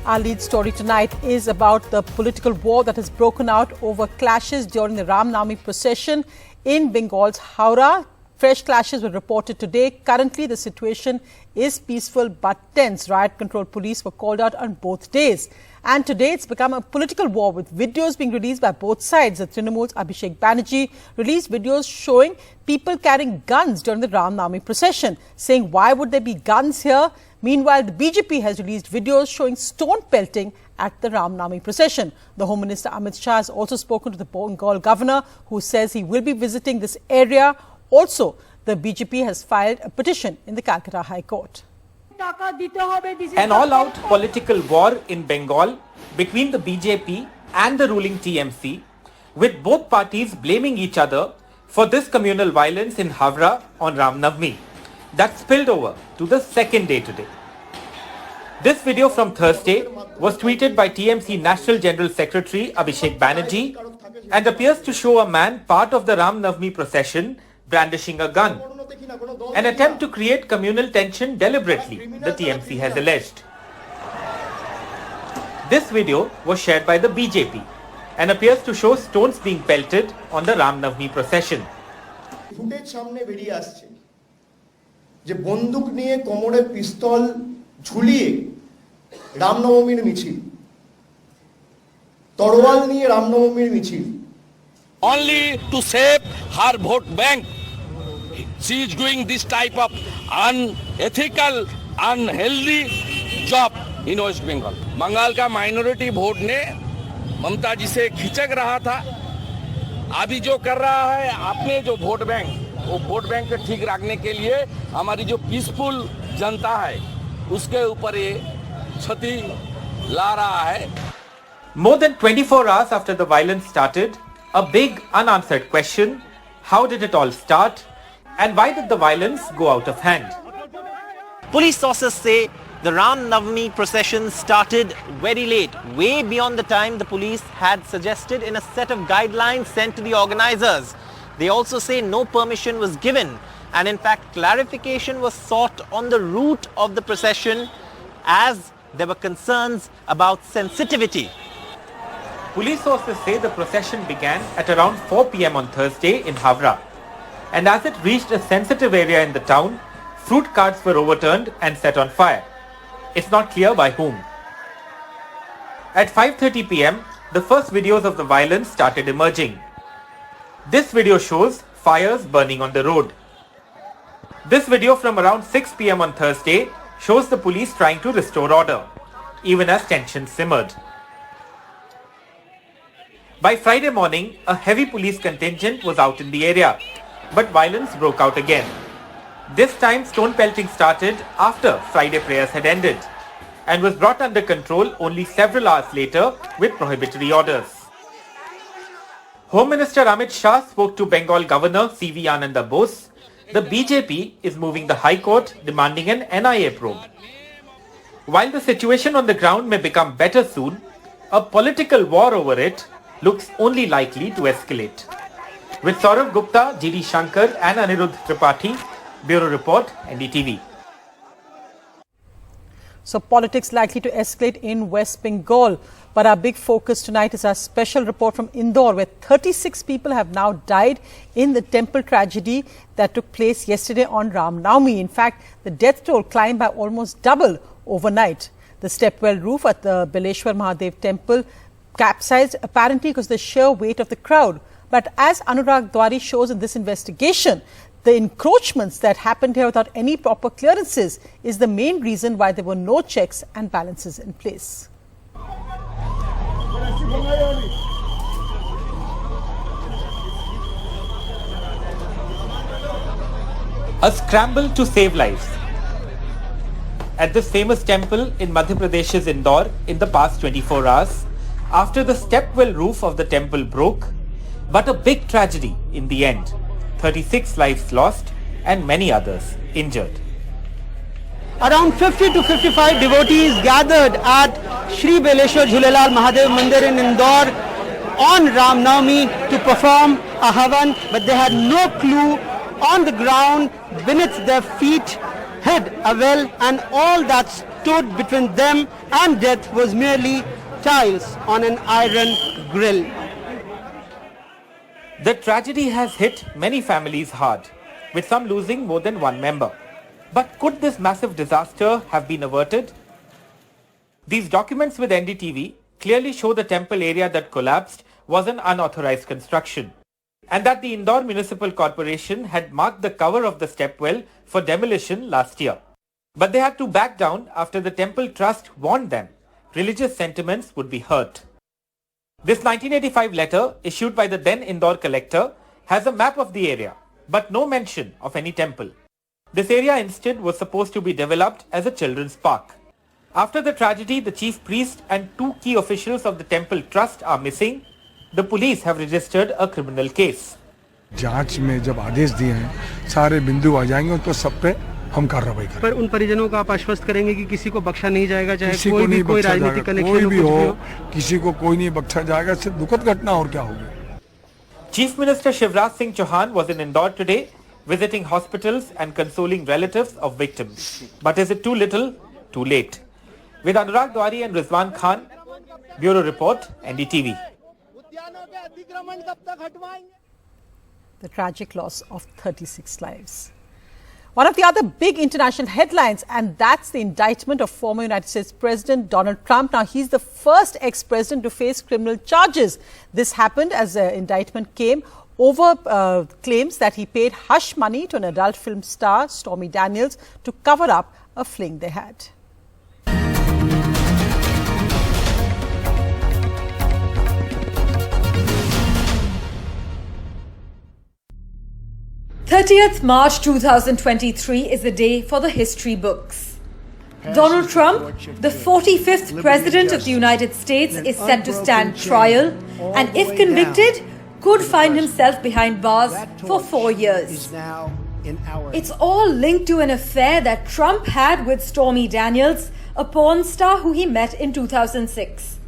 Our lead story tonight is about the political war that has broken out over clashes during the Ram Navami procession in Bengal's Howrah. Fresh clashes were reported today. Currently, the situation is peaceful but tense. Riot control police were called out on both days. And today, it's become a political war with videos being released by both sides. The Trinamool's Mamata Banerjee released videos showing people carrying guns during the Ram Navami procession, saying, why would there be guns here? Meanwhile, the BJP has released videos showing stone pelting at the Ram Navami procession. The Home Minister Amit Shah has also spoken to the Bengal governor, who says he will be visiting this area. Also, the BJP has filed a petition in the Calcutta High Court. An all-out political war in Bengal between the BJP and the ruling TMC, with both parties blaming each other for this communal violence in Howrah on Ram Navami that spilled over to the second day today. This video from Thursday was tweeted by TMC National General Secretary Mamata Banerjee and appears to show a man part of the Ram Navami procession brandishing a gun. An attempt to create communal tension deliberately, the TMC has alleged. This video was shared by the BJP and appears to show stones being pelted on the Ram Navami procession. Footage সামনে বেরিয়ে আসছে যে বন্দুক নিয়ে কোমরে পিস্তল ঝুলিয়ে রামনবমীর মিছিল, তরোয়াল নিয়ে রামনবমীর মিছিল। Only to save her vote bank, she is doing this type of unethical, unhealthy job in West Bengal. Bengal का माइनॉरिटी वोट ने ममता जी से खिचक रहा था। अभी जो कर रहा है आपने जो वोट बैंक, वो वोट बैंक को ठीक रखने के लिए हमारी जो पीसफुल जनता है उसके ऊपर ये क्षति ला रहा है। More than 24 hours after the violence started, a big unanswered question: how did it all start, and why did the violence go out of hand? Police sources say the Ram Navami procession started very late, way beyond the time the police had suggested in a set of guidelines sent to the organizers. They also say no permission was given, and in fact clarification was sought on the route of the procession as there were concerns about sensitivity. Police sources say the procession began at around 4 p.m. on Thursday in Howrah, and as it reached a sensitive area in the town, fruit carts were overturned and set on fire. It's not clear by whom. At 5:30 p.m., the first videos of the violence started emerging. This video shows fires burning on the road. This video from around 6 p.m. on Thursday shows the police trying to restore order, even as tensions simmered. By Friday morning, a heavy police contingent was out in the area, but violence broke out again. This time, stone pelting started after Friday prayers had ended and was brought under control only several hours later with prohibitory orders. Home Minister Amit Shah spoke to Bengal Governor C.V. Ananda Bose. The BJP is moving the High Court demanding an NIA probe. While the situation on the ground may become better soon, a political war over it looks only likely to escalate. With Saurav Gupta, G.D. Shankar and Anirudh Tripathi, Bureau Report, NDTV. So politics likely to escalate in West Bengal. But our big focus tonight is our special report from Indore, where 36 people have now died in the temple tragedy that took place yesterday on Ram Navami. In fact, the death toll climbed by almost double overnight. The stepwell roof at the Beleshwar Mahadev temple capsized, apparently because of the sheer weight of the crowd. But as Anurag Dwari shows in this investigation, the encroachments that happened here without any proper clearances is the main reason why there were no checks and balances in place. A scramble to save lives. At this famous temple in Madhya Pradesh's Indore in the past 24 hours, after the stepwell roof of the temple broke, but a big tragedy in the end. 36 lives lost and many others injured. Around 50 to 55 devotees gathered at Shri Beleshwar Jhulelal Mahadev Mandir in Indore on Ram Navami to perform a havan, but they had no clue. On the ground beneath their feet hid a well, and all that stood between them and death was merely tiles on an iron grill. The tragedy has hit many families hard, with some losing more than one member. But could this massive disaster have been averted? These documents with NDTV clearly show the temple area that collapsed was an unauthorized construction, and that the Indore Municipal Corporation had marked the cover of the stepwell for demolition last year. But they had to back down after the temple trust warned them religious sentiments would be hurt. This 1985 letter, issued by the then Indore collector, has a map of the area, but no mention of any temple. This area instead was supposed to be developed as a children's park. After the tragedy, the chief priest and 2 key officials of the temple trust are missing. The police have registered a criminal case. जांच में जब आदेश दिए हैं सारे बिंदु आ जाएंगे तो सब पे हम कार्रवाई करेंगे। पर उन परिजनों को आप आश्वस्त करेंगे कि किसी को बख्शा नहीं जाएगा, चाहे कोई भी कोई राजनीतिक कनेक्शन कोई भी हो, किसी को कोई नहीं बख्शा जाएगा। सिर्फ दुखद घटना और क्या होगी। Chief Minister Shivraj Singh Chauhan was in Indore today, visiting hospitals and consoling relatives of victims. But is it too little, too late? With Anurag Dwari and Rizwan Khan, Bureau Report, NDTV. The tragic loss of 36 lives. One of the other big international headlines, and that's the indictment of former United States President Donald Trump. Now, he's the first ex-president to face criminal charges. This happened as the indictment came over claims that he paid hush money to an adult film star, Stormy Daniels, to cover up a fling they had. March 2023 is the day for the history books. Donald Trump, the 45th President of the United States, is set to stand trial and, if convicted, could find himself behind bars for 4 years. It's all linked to an affair that Trump had with Stormy Daniels, a porn star who he met in 2006.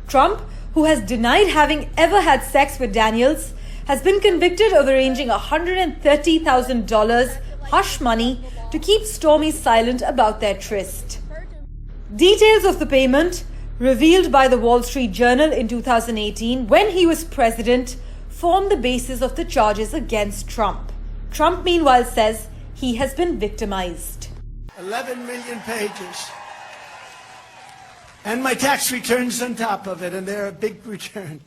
Trump, who has denied having ever had sex with Daniels, has been convicted of arranging $130,000 hush money to keep Stormy silent about their tryst. Details of the payment, revealed by the Wall Street Journal in 2018 when he was president, form the basis of the charges against Trump. Trump, meanwhile, says he has been victimized. 11 million pages. And my tax returns on top of it, and they're a big return.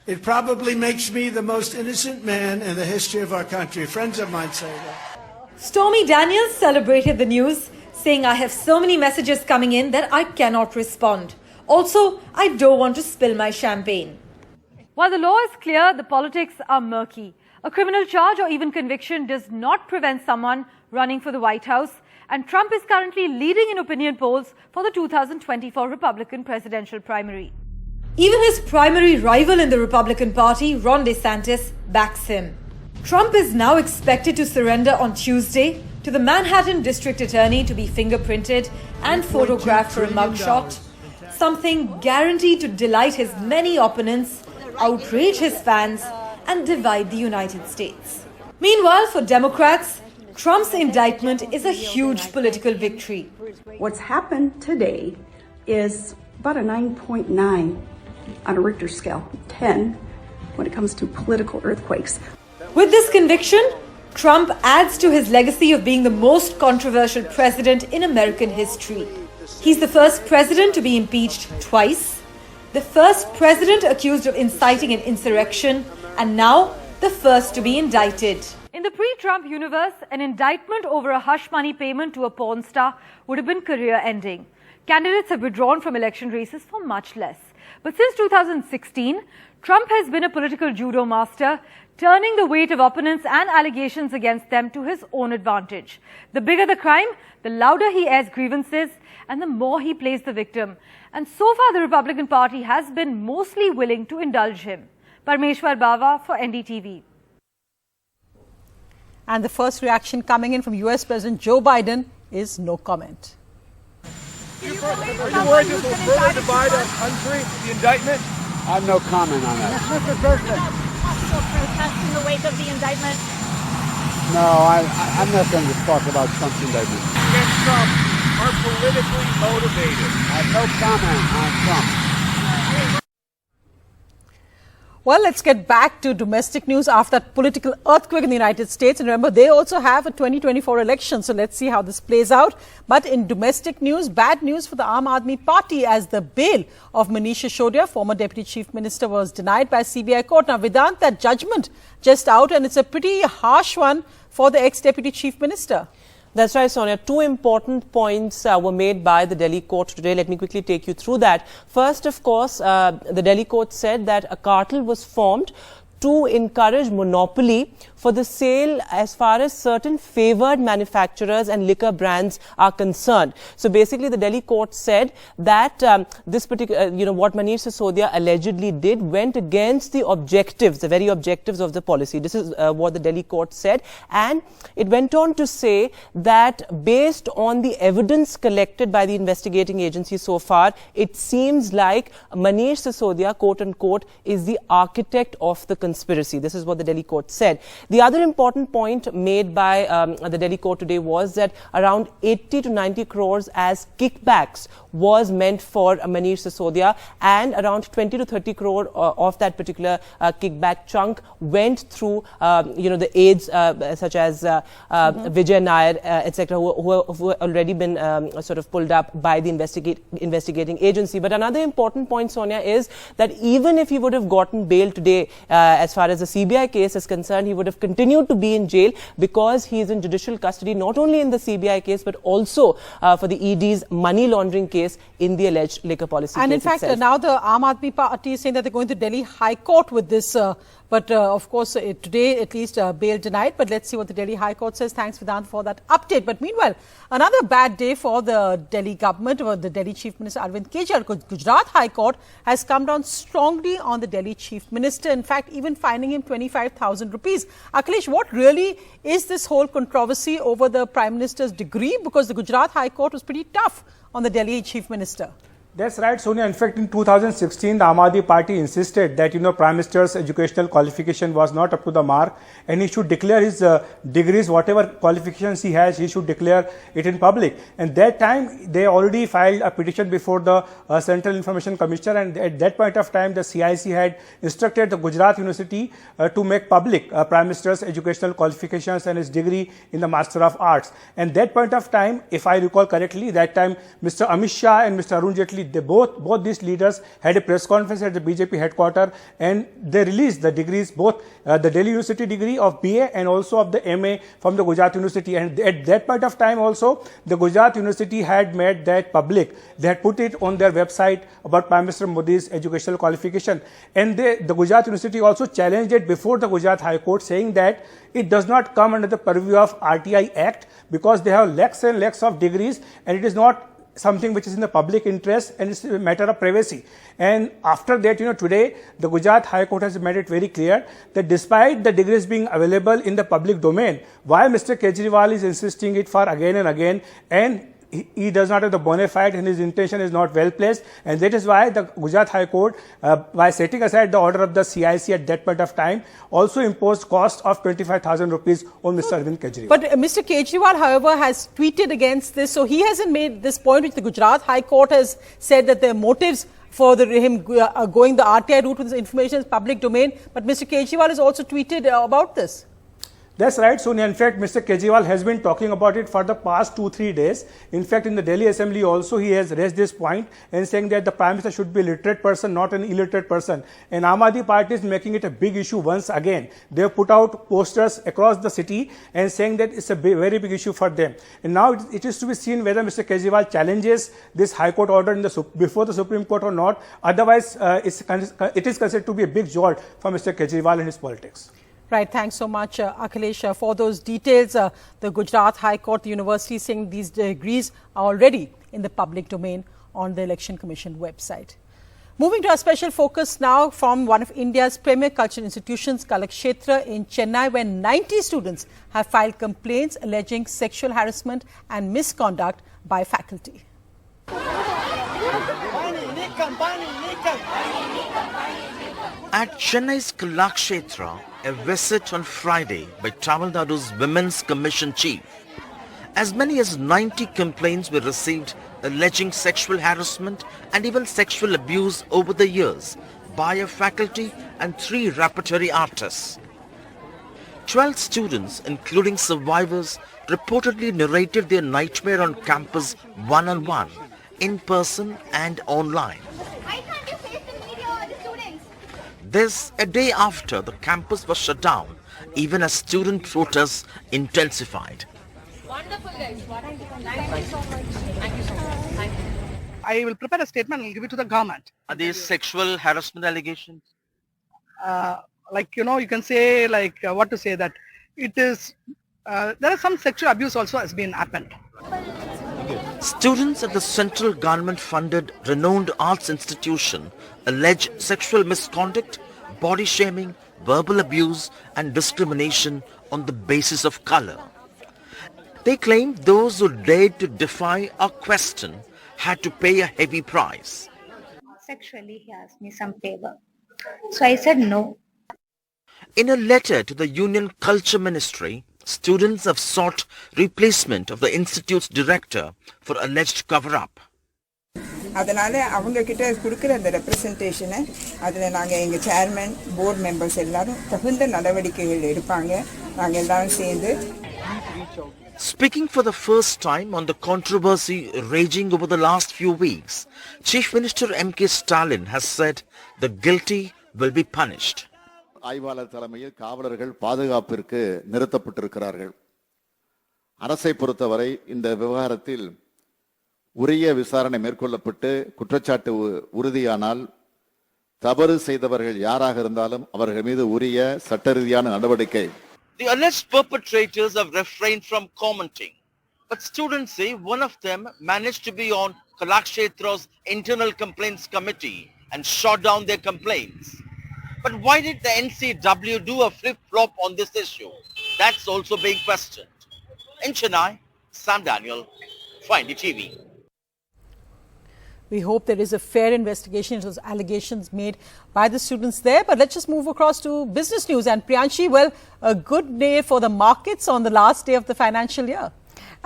It probably makes me the most innocent man in the history of our country. Friends of mine say that. Stormy Daniels celebrated the news, saying, "I have so many messages coming in that I cannot respond. Also, I don't want to spill my champagne." While the law is clear, the politics are murky. A criminal charge or even conviction does not prevent someone running for the White House, and Trump is currently leading in opinion polls for the 2024 Republican presidential primary. Even his primary rival in the Republican Party, Ron DeSantis, backs him. Trump is now expected to surrender on Tuesday to the Manhattan District Attorney to be fingerprinted and photographed for a mugshot, something guaranteed to delight his many opponents, outrage his fans, and divide the United States. Meanwhile, for Democrats, Trump's indictment is a huge political victory. What's happened today is about a 9.9 on a Richter scale, 10 when it comes to political earthquakes. With this conviction, Trump adds to his legacy of being the most controversial president in American history. He's the first president to be impeached twice, the first president accused of inciting an insurrection, and now the first to be indicted. In the pre-Trump universe, an indictment over a hush money payment to a porn star would have been career-ending. Candidates have withdrawn from election races for much less. But since 2016, Trump has been a political judo master, turning the weight of opponents and allegations against them to his own advantage. The bigger the crime, the louder he airs grievances, and the more he plays the victim. And so far, the Republican Party has been mostly willing to indulge him. Parmeshwar Bava for NDTV. And the first reaction coming in from US President Joe Biden is no comment. Are you worried this will further divide our country, the indictment? I have no comment on that. Mr. President. Possible protest in the wake of the indictment? No, I'm not going to talk about Trump's indictment. Against Trump, are politically motivated. I have no comment on Trump. Well, let's get back to domestic news after that political earthquake in the United States. And remember, they also have a 2024 election. So let's see how this plays out. But in domestic news, bad news for the Aam Aadmi Party as the bail of Manishas, former Deputy Chief Minister, was denied by CBI court. Now, Vedant, that judgment just out, and it's a pretty harsh one for the ex-Deputy Chief Minister. That's right, Sonia. Two important points were made by the Delhi court today. Let me quickly take you through that. First, of course, the Delhi court said that a cartel was formed to encourage monopoly for the sale as far as certain favored manufacturers and liquor brands are concerned. So basically, the Delhi court said that this particular, what Manish Sisodia allegedly did went against the objectives, the very objectives of the policy. This is what the Delhi court said. And it went on to say that based on the evidence collected by the investigating agency so far, it seems like Manish Sisodia, quote unquote, is the architect of the conspiracy. This is what the Delhi court said. The other important point made by the Delhi court today was that around 80 to 90 crores as kickbacks was meant for Manish Sisodia, and around 20 to 30 crore of that particular kickback chunk went through, the aides such as Vijay Nair, etc., who have already been sort of pulled up by the investigating agency. But another important point, Sonia, is that even if he would have gotten bail today, as far as the CBI case is concerned, he would have continued to be in jail because he is in judicial custody, not only in the CBI case, but also for the ED's money laundering case in the alleged liquor policy case. And in fact, now the Aam Aadmi Party is saying that they're going to Delhi High Court with this. But of course, today at least bail denied. But let's see what the Delhi High Court says. Thanks, Vedant, for that update. But meanwhile, another bad day for the Delhi government, or the Delhi Chief Minister Arvind Kejriwal. Gujarat High Court has come down strongly on the Delhi Chief Minister. In fact, even fining him 25,000 rupees. Akhilesh, what really is this whole controversy over the Prime Minister's degree? Because the Gujarat High Court was pretty tough on the Delhi Chief Minister. That's right, Sonia. In fact, in 2016, the Aam Aadmi Party insisted that, Prime Minister's educational qualification was not up to the mark and he should declare his degrees, whatever qualifications he has, he should declare it in public. And that time, they already filed a petition before the Central Information Commissioner, and at that point of time, the CIC had instructed the Gujarat University to make public Prime Minister's educational qualifications and his degree in the Master of Arts. And that point of time, if I recall correctly, that time, Mr. Amit Shah and Mr. Arun Jaitley, they both these leaders had a press conference at the BJP headquarters, and they released the degrees, both the Delhi University degree of BA and also of the MA from the Gujarat University. And at that point of time also, the Gujarat University had made that public. They had put it on their website about Prime Minister Modi's educational qualification. And the Gujarat University also challenged it before the Gujarat High Court, saying that it does not come under the purview of RTI Act because they have lakhs and lakhs of degrees, and it is not something which is in the public interest, and it's a matter of privacy. And after that, today the Gujarat High Court has made it very clear that despite the degrees being available in the public domain, why Mr. Kejriwal is insisting it for again and again, and he does not have the bona fide and his intention is not well placed, and that is why the Gujarat High Court, by setting aside the order of the CIC at that point of time, also imposed cost of 25,000 rupees on Mr. Arvind Kejriwal. But Mr. Kejriwal, however, has tweeted against this, so he hasn't made this point which the Gujarat High Court has said that there are motives for him going the RTI route with this information is public domain. But Mr. Kejriwal has also tweeted about this. That's right, Sonia. In fact, Mr. Kejriwal has been talking about it for the past 2-3 days. In fact, in the Delhi Assembly also, he has raised this point and saying that the Prime Minister should be a literate person, not an illiterate person. And Aam Aadmi Party is making it a big issue once again. They have put out posters across the city and saying that it's a very big issue for them. And now it is to be seen whether Mr. Kejriwal challenges this High Court order before the Supreme Court or not. Otherwise, it is considered to be a big jolt for Mr. Kejriwal and his politics. Right. Thanks so much, Akhilesh, for those details. The Gujarat High Court, the university, saying these degrees are already in the public domain on the Election Commission website. Moving to our special focus now from one of India's premier cultural institutions, Kalakshetra in Chennai, where 90 students have filed complaints alleging sexual harassment and misconduct by faculty. At Chennai's Kalakshetra, a visit on Friday by Tamil Nadu's Women's Commission Chief As many as 90 complaints were received alleging sexual harassment and even sexual abuse over the years by a faculty and 3 repertory artists. 12 students, including survivors, reportedly narrated their nightmare on campus one-on-one, in person and online. Why can't you face the media or the students? This a day after the campus was shut down, even as student protests intensified. Wonderful guys. Thank you so much. Thank you so much. Thank you. I will prepare a statement and give it to the government. Are these sexual harassment allegations? You can say what to say, that it is, there are some sexual abuse also has been happened. Students at the central government-funded renowned arts institution allege sexual misconduct, body shaming, verbal abuse and discrimination on the basis of color. They claim those who dared to defy or question had to pay a heavy price. Sexually, he asked me some favor. So I said no. In a letter to the Union Culture Ministry, students have sought replacement of the institute's director for alleged cover-up. அதனால அவங்க கிட்ட கொடுக்கிற அந்த ரெப்ரசன்டேஷனை அதுல நாங்க எங்க chairman board members எல்லாரும் தகுந்த நடவடிக்கைகள் எடுப்பாங்க நாங்க எல்லாரும் சேர்ந்து. Speaking for the first time on the controversy raging over the last few weeks, Chief Minister M.K. Stalin has said the guilty will be punished. ஆய்வாளர் தலைமையில் காவலர்கள் பாதுகாப்பிற்கு நிறுத்தப்பட்டிருக்கிறார்கள். அரசை பொறுத்தவரை இந்த விவகாரத்தில் உரிய விசாரணை மேற்கொள்ளப்பட்டு குற்றச்சாட்டு உறுதியானால் தவறு செய்தவர்கள் யாராக இருந்தாலும் அவர்கள் மீது உரிய சட்டரீதியான நடவடிக்கை. The alleged perpetrators have refrained from commenting, but students say one of them managed to be on Kalakshetra's internal complaints committee and shot down their complaints. But why did the NCW do a flip-flop on this issue? That's also being questioned. In Chennai, Sam Daniel, for NDTV. We hope there is a fair investigation into those allegations made by the students there. But let's just move across to business news. And Priyanshi, well, a good day for the markets on the last day of the financial year.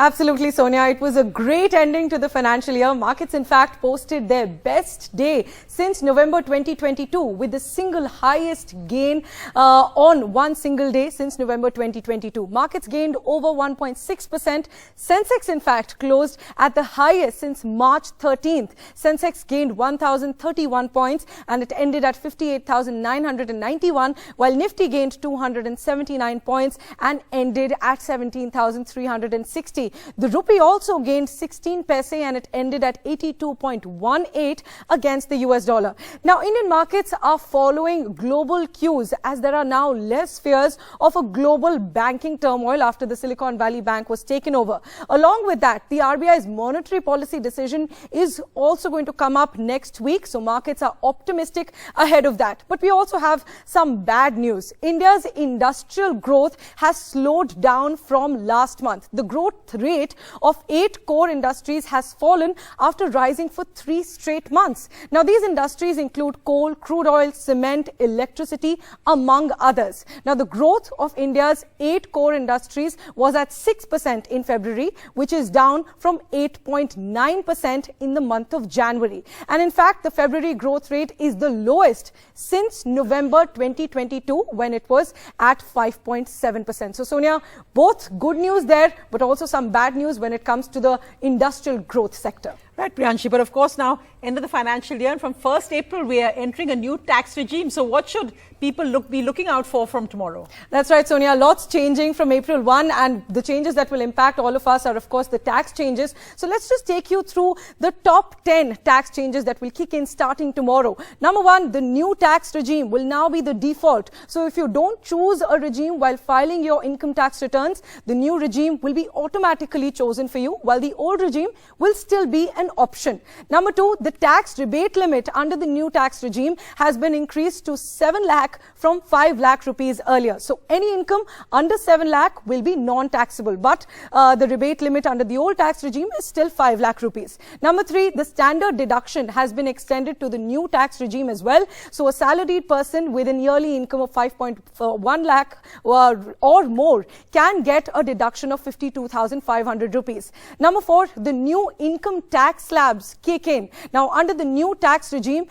Absolutely, Sonia. It was a great ending to the financial year. Markets, in fact, posted their best day since November 2022 with the single highest gain on one single day since November 2022. Markets gained over 1.6%. Sensex, in fact, closed at the highest since March 13th. Sensex gained 1,031 points and it ended at 58,991, while Nifty gained 279 points and ended at 17,360. The rupee also gained 16 paise and it ended at 82.18 against the US dollar. Now, Indian markets are following global cues as there are now less fears of a global banking turmoil after the Silicon Valley Bank was taken over. Along with that, the RBI's monetary policy decision is also going to come up next week. So markets are optimistic ahead of that. But we also have some bad news. India's industrial growth has slowed down from last month. The growth rate of 8 core industries has fallen after rising for 3 straight months. Now, these industries include coal, crude oil, cement, electricity, among others. Now, the growth of India's 8 core industries was at 6% in February, which is down from 8.9% in the month of January. And in fact, the February growth rate is the lowest since November 2022, when it was at 5.7%. So, Sonia, both good news there, but also some bad news when it comes to the industrial growth sector. Right, Priyanshi. But of course, now, end of the financial year, and from 1st April, we are entering a new tax regime. So what should people be looking out for from tomorrow? That's right, Sonia. Lots changing from April 1, and the changes that will impact all of us are, of course, the tax changes. So let's just take you through the top 10 tax changes that will kick in starting tomorrow. Number 1, the new tax regime will now be the default. So if you don't choose a regime while filing your income tax returns, the new regime will be automatically chosen for you, while the old regime will still be an an option. Number 2, the tax rebate limit under the new tax regime has been increased to 7 lakh from 5 lakh rupees earlier. So any income under 7 lakh will be non-taxable, but the rebate limit under the old tax regime is still 5 lakh rupees. Number 3, the standard deduction has been extended to the new tax regime as well. So a salaried person with an yearly income of 5.1 lakh or more can get a deduction of 52,500 rupees. Number 4, the new income tax slabs kick in. Now, under the new tax regime,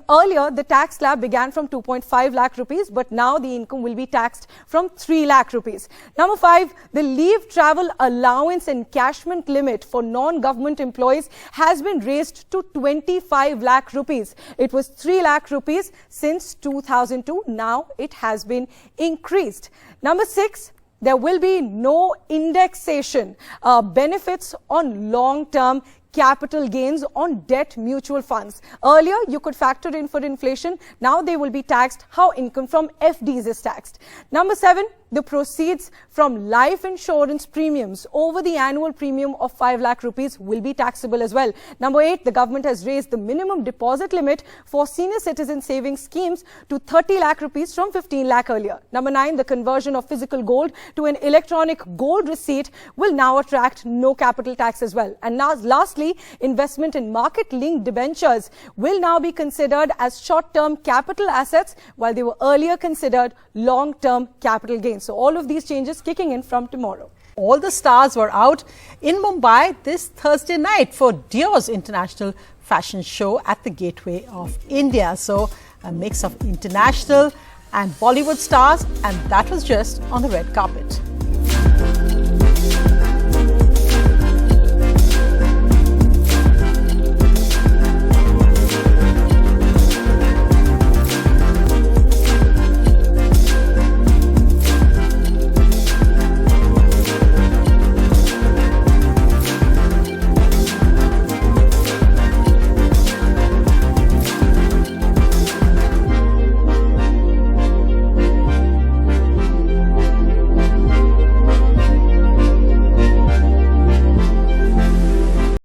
earlier the tax slab began from 2.5 lakh rupees, but now the income will be taxed from 3 lakh rupees. Number 5, the leave travel allowance encashment limit for non-government employees has been raised to 25 lakh rupees. It was 3 lakh rupees since 2002. Now it has been increased. Number 6, there will be no indexation benefits on long-term capital gains on debt mutual funds. Earlier, you could factor in for inflation. Now they will be taxed how income from FDs is taxed. Number 7, the proceeds from life insurance premiums over the annual premium of 5 lakh rupees will be taxable as well. Number 8, the government has raised the minimum deposit limit for senior citizen savings schemes to 30 lakh rupees from 15 lakh earlier. Number 9, the conversion of physical gold to an electronic gold receipt will now attract no capital tax as well. And now, lastly, investment in market-linked debentures will now be considered as short-term capital assets, while they were earlier considered long-term capital gains. So all of these changes kicking in from tomorrow. All the stars were out in Mumbai this Thursday night for Dior's international fashion show at the Gateway of India. So a mix of international and Bollywood stars, and that was just on the red carpet.